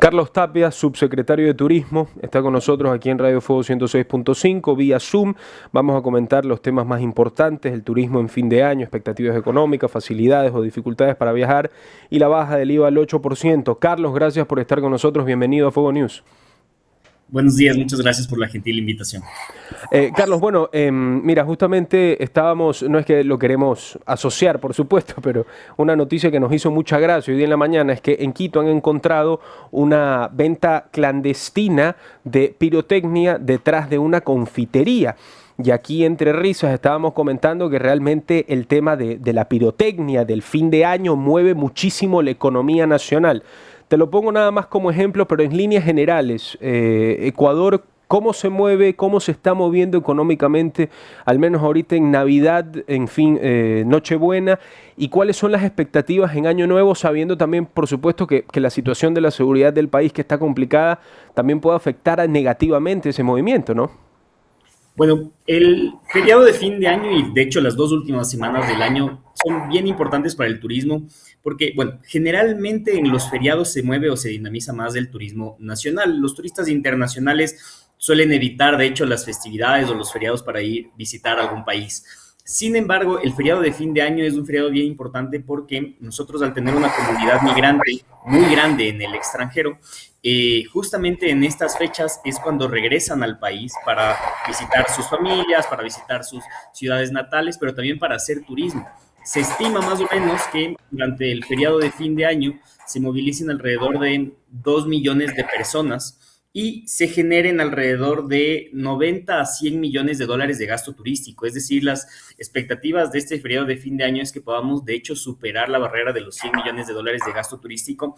Carlos Tapia, subsecretario de Turismo, está con nosotros aquí en Radio Fuego 106.5, vía Zoom. Vamos a comentar los temas más importantes, el turismo en fin de año, expectativas económicas, facilidades o dificultades para viajar y la baja del IVA al 8%. Carlos, gracias por estar con nosotros. Bienvenido a Fuego News. Buenos días, muchas gracias por la gentil invitación. Carlos, bueno, mira, justamente estábamos, no es que lo queremos asociar, por supuesto, pero una noticia que nos hizo mucha gracia hoy día en la mañana es que en Quito han encontrado una venta clandestina de pirotecnia detrás de una confitería. Y aquí entre risas estábamos comentando que realmente el tema de la pirotecnia del fin de año mueve muchísimo la economía nacional. Te lo pongo nada más como ejemplo, pero en líneas generales, Ecuador, ¿cómo se mueve, cómo se está moviendo económicamente, al menos ahorita en Navidad, en fin, Nochebuena? ¿Y cuáles son las expectativas en Año Nuevo, sabiendo también, por supuesto, que la situación de la seguridad del país, que está complicada, también puede afectar negativamente ese movimiento, ¿no? Bueno, el feriado de fin de año y de hecho las dos últimas semanas del año son bien importantes para el turismo porque, bueno, generalmente en los feriados se mueve o se dinamiza más el turismo nacional. Los turistas internacionales suelen evitar, de hecho, las festividades o los feriados para ir visitar algún país. Sin embargo, el feriado de fin de año es un feriado bien importante porque nosotros al tener una comunidad migrante muy grande en el extranjero, justamente en estas fechas es cuando regresan al país para visitar sus familias, para visitar sus ciudades natales, pero también para hacer turismo. Se estima más o menos que durante el feriado de fin de año se movilicen alrededor de 2 millones de personas y se generen alrededor de 90 a 100 millones de dólares de gasto turístico. Es decir, las expectativas de este feriado de fin de año es que podamos, de hecho, superar la barrera de los 100 millones de dólares de gasto turístico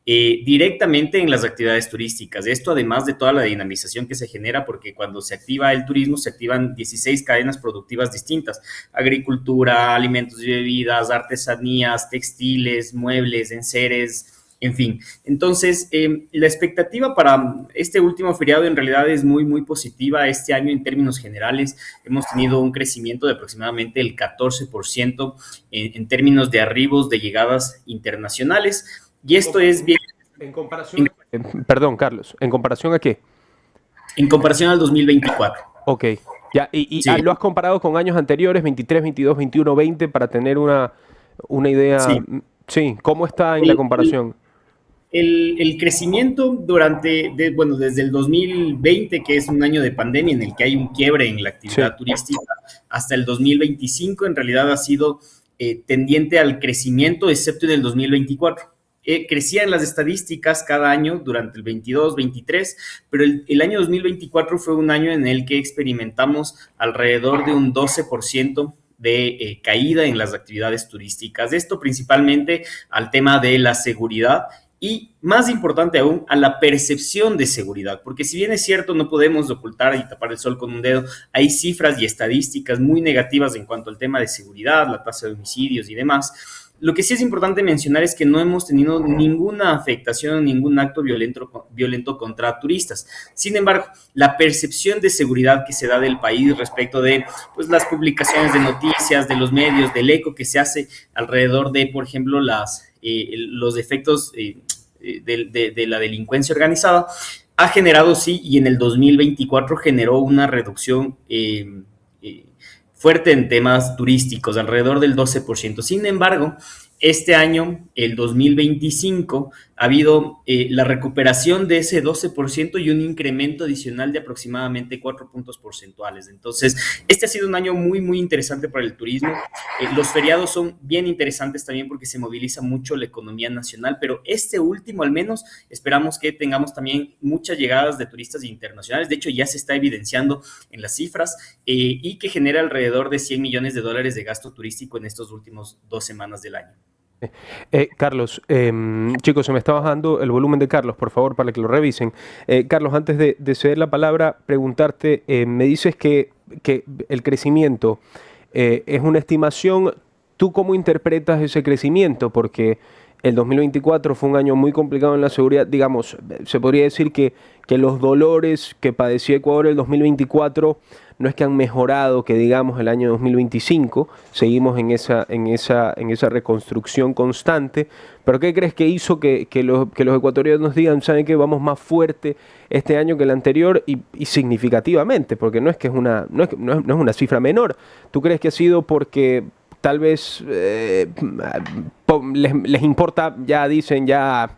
directamente en las actividades turísticas. Esto además de toda la dinamización que se genera, porque cuando se activa el turismo, se activan 16 cadenas productivas distintas: agricultura, alimentos y bebidas, artesanías, textiles, muebles, enseres, en fin. Entonces, la expectativa para este último feriado en realidad es muy positiva. Este año, en términos generales, hemos tenido un crecimiento de aproximadamente el 14% en términos de arribos de llegadas internacionales. Y esto es bien. En comparación, perdón, Carlos, ¿en comparación a qué? En comparación al 2024. Ok, ya, Sí, lo has comparado con años anteriores, 23, 22, 21, 20, para tener una idea. sí. Sí, ¿cómo está en la El, comparación? el crecimiento bueno, desde el 2020, que es un año de pandemia en el que hay un quiebre en la Sí. actividad turística, hasta el 2025 en realidad ha sido tendiente al crecimiento, excepto en el 2024. Crecían las estadísticas cada año durante el 22, 23, pero el año 2024 fue un año en el que experimentamos alrededor de un 12% de caída en las actividades turísticas. Esto principalmente al tema de la seguridad y, más importante aún, a la percepción de seguridad, porque si bien es cierto, no podemos ocultar y tapar el sol con un dedo, hay cifras y estadísticas muy negativas en cuanto al tema de seguridad, la tasa de homicidios y demás. Lo que sí es importante mencionar es que no hemos tenido ninguna afectación, ningún acto violento contra turistas. Sin embargo, la percepción de seguridad que se da del país respecto de, pues, las publicaciones de noticias, de los medios, del eco que se hace alrededor de, por ejemplo, los efectos de la delincuencia organizada, ha generado, sí, y en el 2024 generó una reducción fuerte en temas turísticos, alrededor del 12%. Sin embargo, este año, el 2025, ha habido la recuperación de ese 12% y un incremento adicional de aproximadamente 4 puntos porcentuales. Entonces, este ha sido un año muy interesante para el turismo. Los feriados son bien interesantes también porque se moviliza mucho la economía nacional, pero este último al menos esperamos que tengamos también muchas llegadas de turistas internacionales. De hecho, ya se está evidenciando en las cifras y que genera alrededor de 100 millones de dólares de gasto turístico en estos últimos 2 semanas del año. Carlos, chicos, se me está bajando el volumen de Carlos, por favor, para que lo revisen. Carlos, antes de ceder la palabra, preguntarte, me dices que el crecimiento es una estimación. ¿Tú cómo interpretas ese crecimiento? Porque el 2024 fue un año muy complicado en la seguridad. Digamos, se podría decir que los dolores que padeció Ecuador el 2024 no es que han mejorado, que digamos, el año 2025, seguimos en esa reconstrucción constante, pero ¿qué crees que hizo que los ecuatorianos digan, saben que vamos más fuerte este año que el anterior y significativamente? Porque no es que no es una cifra menor. ¿Tú crees que ha sido porque tal vez les importa, ya dicen, ya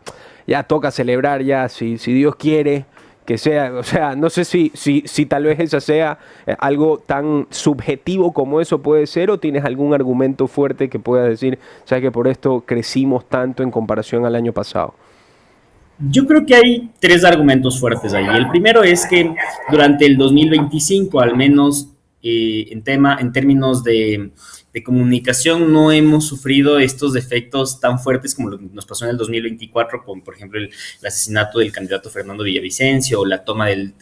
toca celebrar, ya si Dios quiere que sea, o sea, no sé si tal vez esa sea algo tan subjetivo como eso puede ser, o tienes algún argumento fuerte que puedas decir, sabes que por esto crecimos tanto en comparación al año pasado? Yo creo que hay tres argumentos fuertes ahí. El primero es que durante el 2025, al menos en términos de comunicación, no hemos sufrido estos defectos tan fuertes como lo que nos pasó en el 2024, como por ejemplo el asesinato del candidato Fernando Villavicencio o la toma del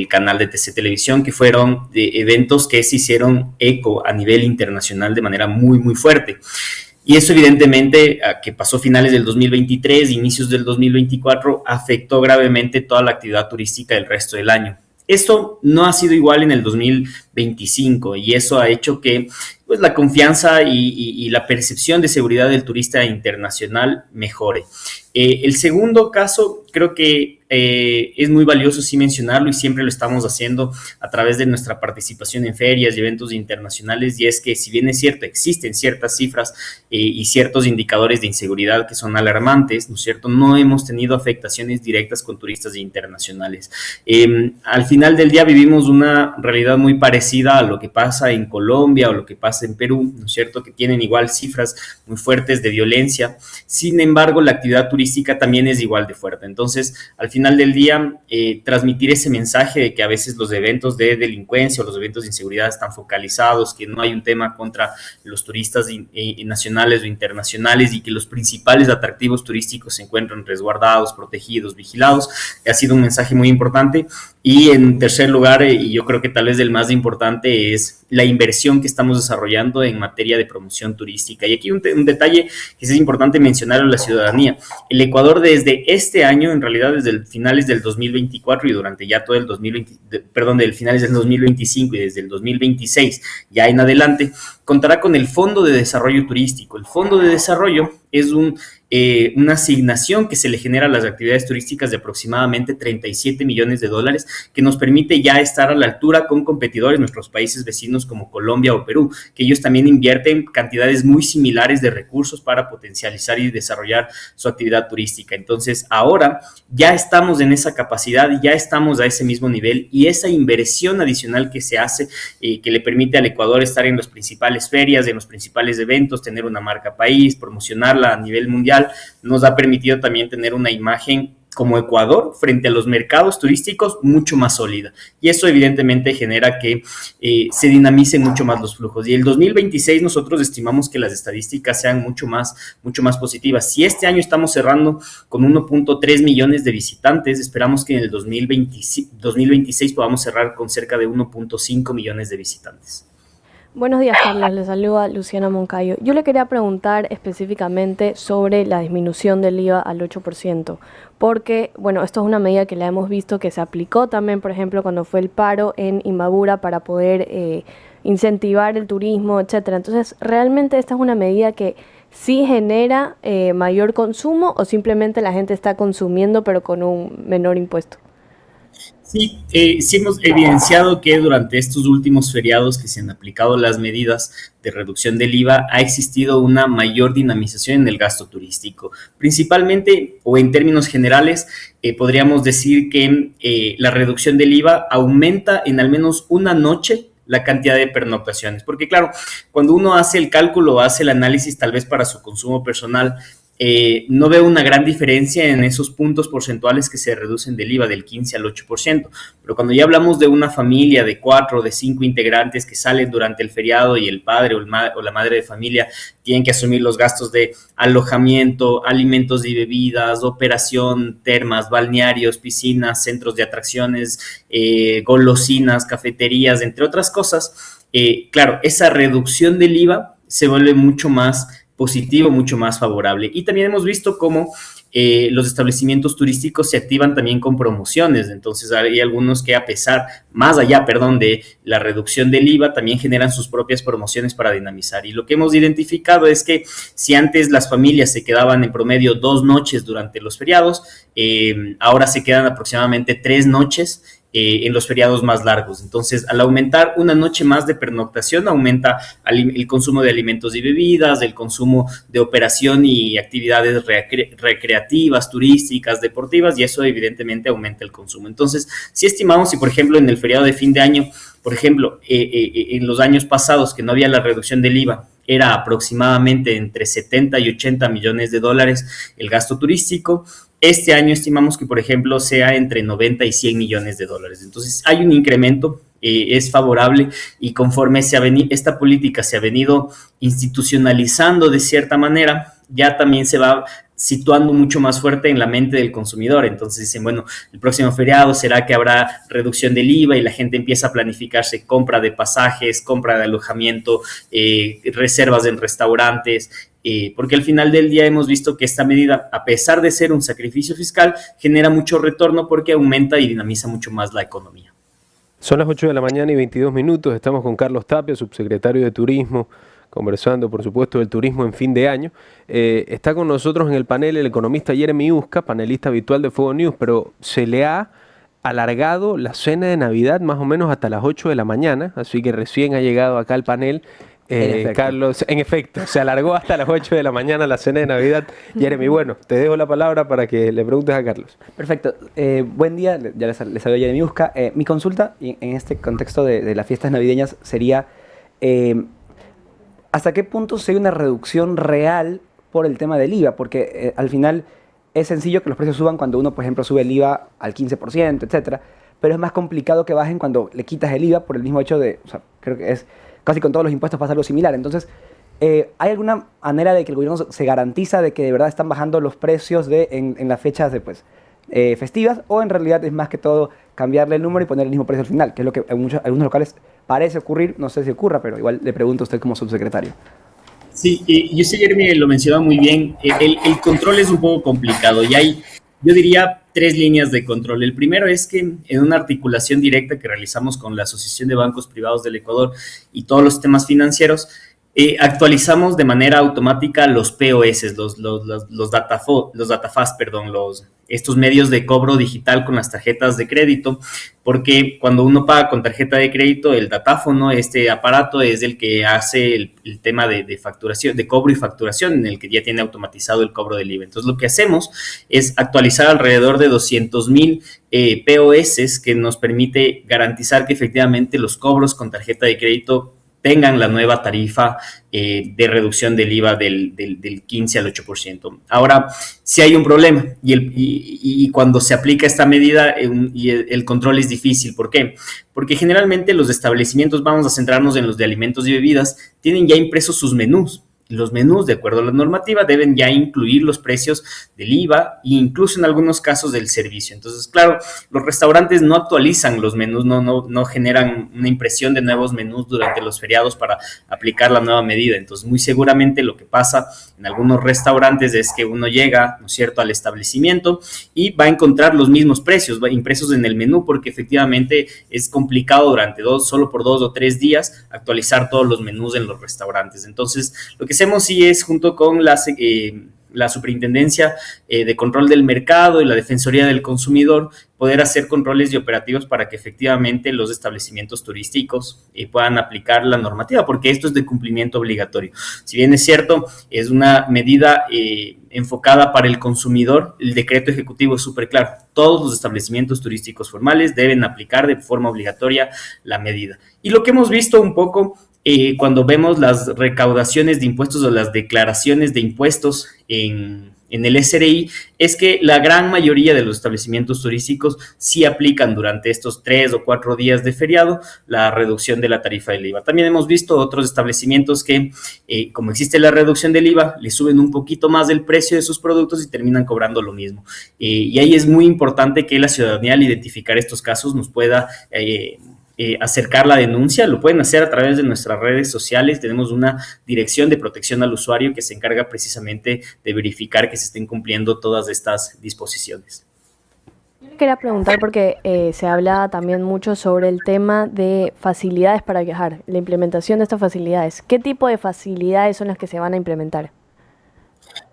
canal de TC Televisión, que fueron eventos que se hicieron eco a nivel internacional de manera muy, muy fuerte. Y eso evidentemente, que pasó finales del 2023, inicios del 2024, afectó gravemente toda la actividad turística del resto del año. Esto no ha sido igual en el 2025 y eso ha hecho que pues, la confianza y la percepción de seguridad del turista internacional mejore. El segundo caso, creo que es muy valioso sí mencionarlo y siempre lo estamos haciendo a través de nuestra participación en ferias y eventos internacionales, y es que si bien es cierto, existen ciertas cifras y ciertos indicadores de inseguridad que son alarmantes, ¿no es cierto? No hemos tenido afectaciones directas con turistas internacionales. Al final del día vivimos una realidad muy parecida a lo que pasa en Colombia o lo que pasa en Perú, ¿no es cierto? Que tienen igual cifras muy fuertes de violencia. Sin embargo, la actividad turística también es igual de fuerte. Entonces, al final del día, transmitir ese mensaje de que a veces los eventos de delincuencia o los eventos de inseguridad están focalizados, que no hay un tema contra los turistas nacionales o internacionales y que los principales atractivos turísticos se encuentran resguardados, protegidos, vigilados, ha sido un mensaje muy importante. Y en tercer lugar, y yo creo que tal vez el más importante, es la inversión que estamos desarrollando en materia de promoción turística. Y aquí un detalle que es importante mencionar a la ciudadanía. El Ecuador desde este año, en realidad desde el finales del 2024 y durante ya todo el 2020, perdón, del finales del 2025 y desde el 2026 ya en adelante, contará con el Fondo de Desarrollo Turístico. El Fondo de Desarrollo es una asignación que se le genera a las actividades turísticas de aproximadamente 37 millones de dólares, que nos permite ya estar a la altura con competidores, nuestros países vecinos como Colombia o Perú, que ellos también invierten cantidades muy similares de recursos para potencializar y desarrollar su actividad turística. Entonces, ahora ya estamos en esa capacidad, ya estamos a ese mismo nivel, y esa inversión adicional que se hace, que le permite al Ecuador estar en las principales ferias, en los principales eventos, tener una marca país, promocionarla a nivel mundial, nos ha permitido también tener una imagen como Ecuador frente a los mercados turísticos mucho más sólida, y eso evidentemente genera que se dinamicen mucho más los flujos. Y el 2026 nosotros estimamos que las estadísticas sean mucho más positivas. Si este año estamos cerrando con 1.3 millones de visitantes, esperamos que en el 2026 podamos cerrar con cerca de 1.5 millones de visitantes. Buenos días, Carlos. Les saluda Luciana Moncayo. Yo le quería preguntar específicamente sobre la disminución del IVA al 8%, porque, bueno, esto es una medida que la hemos visto que se aplicó también, por ejemplo, cuando fue el paro en Imbabura para poder incentivar el turismo, etcétera. Entonces, ¿realmente esta es una medida que sí genera mayor consumo, o simplemente la gente está consumiendo pero con un menor impuesto? Sí, sí hemos evidenciado que durante estos últimos feriados que se han aplicado las medidas de reducción del IVA, ha existido una mayor dinamización en el gasto turístico. Principalmente, o en términos generales, podríamos decir que la reducción del IVA aumenta en al menos una noche la cantidad de pernoctaciones. Porque claro, cuando uno hace el cálculo, hace el análisis tal vez para su consumo personal, no veo una gran diferencia en esos puntos porcentuales que se reducen del IVA del 15 al 8%, pero cuando ya hablamos de una familia de 4 o de 5 integrantes que salen durante el feriado y el padre o la madre de familia tienen que asumir los gastos de alojamiento, alimentos y bebidas, operación, termas, balnearios, piscinas, centros de atracciones, golosinas, cafeterías, entre otras cosas, claro, esa reducción del IVA se vuelve mucho más positivo, mucho más favorable. Y también hemos visto cómo los establecimientos turísticos se activan también con promociones. Entonces hay algunos que más allá de la reducción del IVA, también generan sus propias promociones para dinamizar. Y lo que hemos identificado es que si antes las familias se quedaban en promedio 2 noches durante los feriados, ahora se quedan aproximadamente 3 noches en los feriados más largos. Entonces, al aumentar una noche más de pernoctación, aumenta el consumo de alimentos y bebidas, el consumo de operación y actividades recreativas, turísticas, deportivas, y eso evidentemente aumenta el consumo. Entonces, si estimamos, si por ejemplo en el feriado de fin de año, por ejemplo, en los años pasados que no había la reducción del IVA, era aproximadamente entre 70 y 80 millones de dólares el gasto turístico. Este año estimamos que, por ejemplo, sea entre 90 y 100 millones de dólares. Entonces, hay un incremento, es favorable, y conforme esta política se ha venido institucionalizando de cierta manera, ya también se va situando mucho más fuerte en la mente del consumidor. Entonces dicen, bueno, el próximo feriado será que habrá reducción del IVA, y la gente empieza a planificarse compra de pasajes, compra de alojamiento, reservas en restaurantes, porque al final del día hemos visto que esta medida, a pesar de ser un sacrificio fiscal, genera mucho retorno porque aumenta y dinamiza mucho más la economía. Son las 8 de la mañana y 22 minutos. Estamos con Carlos Tapia, subsecretario de Turismo, conversando, por supuesto, del turismo en fin de año. Está con nosotros en el panel el economista Jeremy Usca, panelista habitual de Fuego News, pero se le ha alargado la cena de Navidad más o menos hasta las 8 de la mañana, así que recién ha llegado acá al panel. Carlos, en efecto, se alargó hasta las 8 de la mañana la cena de Navidad. Jeremy, bueno, te dejo la palabra para que le preguntes a Carlos. Perfecto. Buen día, ya les saludo Jeremy Usca. Mi consulta en este contexto de las fiestas navideñas sería, ¿hasta qué punto se hay una reducción real por el tema del IVA? Porque al final es sencillo que los precios suban cuando uno, por ejemplo, sube el IVA al 15%, etcétera, pero es más complicado que bajen cuando le quitas el IVA por el mismo hecho de, o sea, creo que es casi con todos los impuestos pasa algo similar. Entonces, ¿hay alguna manera de que el gobierno se garantiza de que de verdad están bajando los precios en las fechas de, festivas, o en realidad es más que todo cambiarle el número y poner el mismo precio al final, que es lo que en algunos locales parece ocurrir? No sé si ocurra, pero igual le pregunto a usted como subsecretario. Sí, yo sé, Jeremy lo mencionaba muy bien. El control es un poco complicado y hay, yo diría, 3 líneas de control. El primero es que en una articulación directa que realizamos con la Asociación de Bancos Privados del Ecuador y todos los sistemas financieros, actualizamos de manera automática los POS, los datafast, estos medios de cobro digital con las tarjetas de crédito, porque cuando uno paga con tarjeta de crédito, el datáfono, este aparato, es el que hace el tema de facturación, de cobro y facturación, en el que ya tiene automatizado el cobro del IVA. Entonces, lo que hacemos es actualizar alrededor de 200,000 POS, que nos permite garantizar que efectivamente los cobros con tarjeta de crédito tengan la nueva tarifa de reducción del IVA del 15 al 8%. Ahora, sí hay un problema, y cuando se aplica esta medida, el control es difícil. ¿Por qué? Porque generalmente los establecimientos, vamos a centrarnos en los de alimentos y bebidas, tienen ya impresos sus menús. Los menús, de acuerdo a la normativa, deben ya incluir los precios del IVA e incluso en algunos casos del servicio. Entonces, claro, los restaurantes no actualizan los menús, no generan una impresión de nuevos menús durante los feriados para aplicar la nueva medida. Entonces, muy seguramente lo que pasa en algunos restaurantes es que uno llega, ¿no es cierto?, al establecimiento y va a encontrar los mismos precios impresos en el menú, porque efectivamente es complicado solo por 2 o 3 días actualizar todos los menús en los restaurantes. Entonces, lo que hacemos sí es, junto con la Superintendencia de Control del Mercado y la Defensoría del Consumidor, poder hacer controles y operativos para que efectivamente los establecimientos turísticos puedan aplicar la normativa, porque esto es de cumplimiento obligatorio. Si bien es cierto, es una medida enfocada para el consumidor, el decreto ejecutivo es súper claro. Todos los establecimientos turísticos formales deben aplicar de forma obligatoria la medida. Y lo que hemos visto un poco cuando vemos las recaudaciones de impuestos o las declaraciones de impuestos en el SRI, es que la gran mayoría de los establecimientos turísticos sí aplican durante estos 3 o 4 días de feriado la reducción de la tarifa del IVA. También hemos visto otros establecimientos que, como existe la reducción del IVA, le suben un poquito más el precio de sus productos y terminan cobrando lo mismo. Y ahí es muy importante que la ciudadanía, al identificar estos casos, nos pueda acercar la denuncia, lo pueden hacer a través de nuestras redes sociales. Tenemos una dirección de protección al usuario que se encarga precisamente de verificar que se estén cumpliendo todas estas disposiciones. Quería preguntar porque se habla también mucho sobre el tema de facilidades para viajar, la implementación de estas facilidades. ¿Qué tipo de facilidades son las que se van a implementar?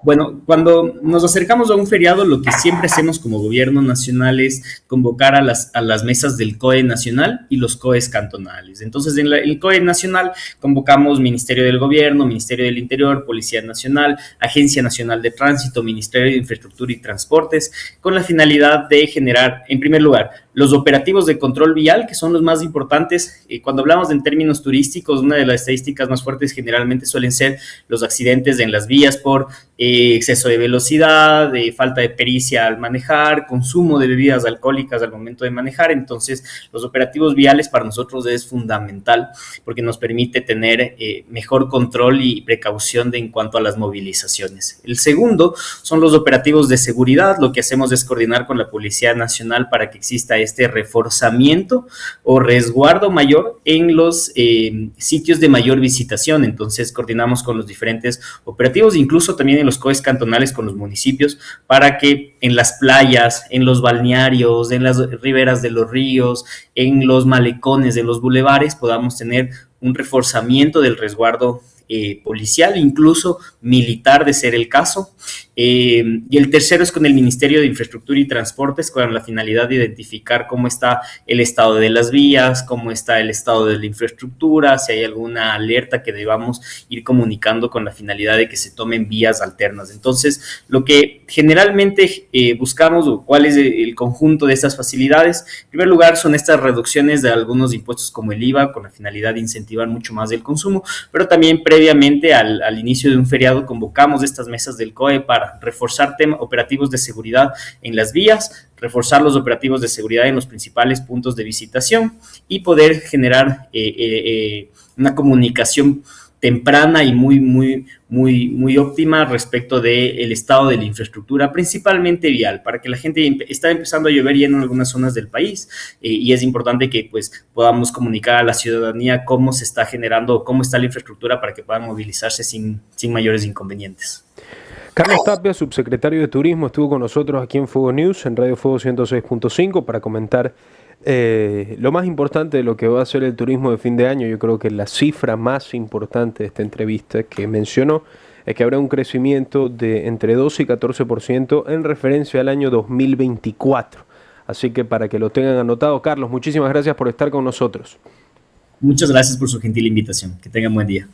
Bueno, cuando nos acercamos a un feriado, lo que siempre hacemos como gobierno nacional es convocar a las mesas del COE nacional y los COEs cantonales. Entonces, en el COE nacional convocamos Ministerio del Gobierno, Ministerio del Interior, Policía Nacional, Agencia Nacional de Tránsito, Ministerio de Infraestructura y Transportes, con la finalidad de generar, en primer lugar, los operativos de control vial, que son los más importantes. Cuando hablamos en términos turísticos, una de las estadísticas más fuertes generalmente suelen ser los accidentes en las vías por exceso de velocidad, falta de pericia al manejar, consumo de bebidas alcohólicas al momento de manejar. Entonces, los operativos viales para nosotros es fundamental porque nos permite tener mejor control y precaución en cuanto a las movilizaciones. El segundo son los operativos de seguridad. Lo que hacemos es coordinar con la Policía Nacional para que exista este reforzamiento o resguardo mayor en los sitios de mayor visitación. Entonces, coordinamos con los diferentes operativos, incluso también en los COEs cantonales con los municipios, para que en las playas, en los balnearios, en las riberas de los ríos, en los malecones de los bulevares, podamos tener un reforzamiento del resguardo policial, incluso militar de ser el caso. Y el tercero es con el Ministerio de Infraestructura y Transportes, con la finalidad de identificar cómo está el estado de las vías, cómo está el estado de la infraestructura, si hay alguna alerta que debamos ir comunicando con la finalidad de que se tomen vías alternas. Entonces, lo que generalmente buscamos, o cuál es el conjunto de estas facilidades, en primer lugar son estas reducciones de algunos impuestos como el IVA, con la finalidad de incentivar mucho más el consumo, pero también previamente al inicio de un feriado convocamos estas mesas del COE para reforzar operativos de seguridad en las vías, reforzar los operativos de seguridad en los principales puntos de visitación y poder generar una comunicación temprana y muy óptima respecto del estado de la infraestructura, principalmente vial, para que la gente está empezando a llover ya en algunas zonas del país y es importante que pues podamos comunicar a la ciudadanía cómo se está generando, cómo está la infraestructura para que puedan movilizarse sin mayores inconvenientes. Carlos Tapia, subsecretario de Turismo, estuvo con nosotros aquí en Fuego News, en Radio Fuego 106.5, para comentar lo más importante de lo que va a ser el turismo de fin de año. Yo creo que la cifra más importante de esta entrevista que mencionó es que habrá un crecimiento de entre 12 y 14% en referencia al año 2024. Así que para que lo tengan anotado, Carlos, muchísimas gracias por estar con nosotros. Muchas gracias por su gentil invitación. Que tengan buen día.